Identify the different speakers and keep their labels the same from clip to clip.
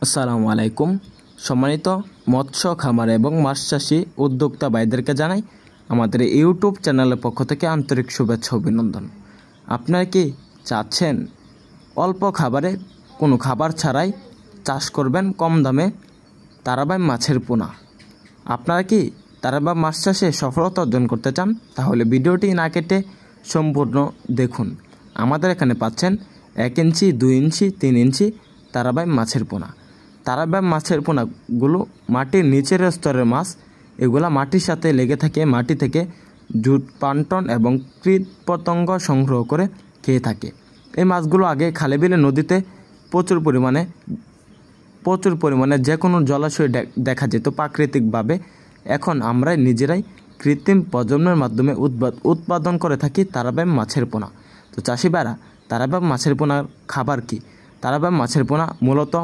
Speaker 1: আসসালামু আলাইকুম। সম্মানিত মৎস্য খামার এবং মাছ চাষি উদ্যোক্তা ভাইদেরকে জানাই আমাদের ইউটিউব চ্যানেলের পক্ষ থেকে আন্তরিক শুভেচ্ছা অভিনন্দন। আপনারা কি চাচ্ছেন অল্প খাবারে কোনো খাবার ছাড়াই চাষ করবেন কম দামে তারাবাই মাছের পোনা? আপনারা কি তারাবাই মাছ চাষে সফলতা অর্জন করতে চান? তাহলে ভিডিওটি না কেটে সম্পূর্ণ দেখুন। আমাদের এখানে পাচ্ছেন 1 ইঞ্চি, 2 ইঞ্চি, 3 ইঞ্চি তারাবাই মাছের পোনা। তারাবাই মাছের পোনাগুলো মাটির নিচের স্তরের মাছ। এগুলা মাটির সাথে লেগে থাকে, মাটি থেকে জুট, প্লাঙ্কটন এবং কীটপতঙ্গ সংগ্রহ করে খেয়ে থাকে। এই মাছগুলো আগে খালে বিলে নদীতে প্রচুর পরিমাণে যে কোনো জলাশয়ে দেখা যেত প্রাকৃতিকভাবে। এখন আমরা নিজেরাই কৃত্রিম প্রজন্মের মাধ্যমে উৎপাদন করে থাকি তারাবাই মাছের পোনা। তো চাষি ভাইরা, তারাবাই মাছের পোনার খাবার কি? তারাবাই মাছের পোনা মূলত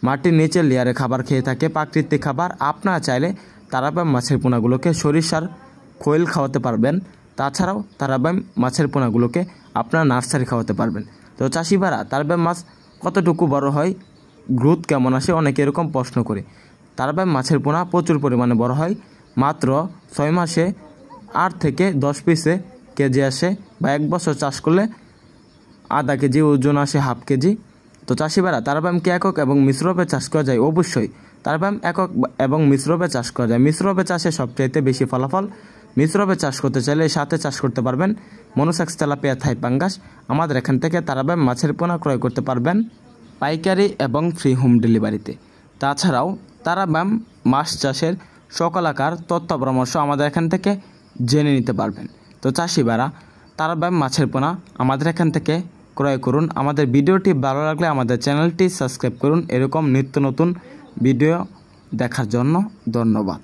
Speaker 1: মাটির নিচের লেয়ারে খাবার খেয়ে থাকে, প্রাকৃতিক খাবার। আপনারা চাইলে তারাবাই মাছের পোনাগুলোকে সরিষার খৈল খাওয়াতে পারবেন। তাছাড়াও তারাবাই মাছের পোনাগুলোকে আপনারা নার্সারি খাওয়াতে পারবেন। তো চাষি ভাইরা, তারাবাই মাছ কতটুকু বড় হয়, গ্রোথ কেমন আসে, অনেকে এরকম প্রশ্ন করে। তারাবাই মাছের পোনা প্রচুর পরিমাণে বড় হয়। মাত্র 6 মাসে 8 থেকে 10 পিসে কেজি আসে, বা 1 বছর চাষ করলে আধা কেজি ওজন আসে, হাফ কেজি। তো চাষি ভাইরা, তারাবাইকে একক এবং মিশ্রভাবে চাষ করা যায়। অবশ্যই তারাবাই একক এবং মিশ্রভাবে চাষ করা যায়। মিশ্রভাবে চাষে সবচাইতে বেশি ফলাফল। মিশ্রভাবে চাষ করতে চাইলে সাথে চাষ করতে পারবেন মনোসেক্স, তেলাপিয়া, থাই পাঙ্গাস। আমাদের এখান থেকে তারাবাই মাছের পোনা ক্রয় করতে পারবেন পাইকারি এবং ফ্রি হোম ডেলিভারিতে। তাছাড়াও তারাবাই মাছ চাষের সকল আকার তথ্য পরামর্শ আমাদের এখান থেকে জেনে নিতে পারবেন। তো চাষি ভাইরা, তারাবাই মাছের পোনা আমাদের এখান থেকে ক্রয় করুন। আমাদের ভিডিওটি ভালো লাগলে আমাদের চ্যানেলটি সাবস্ক্রাইব করুন। এরকম নিত্য নতুন ভিডিও দেখার জন্য ধন্যবাদ।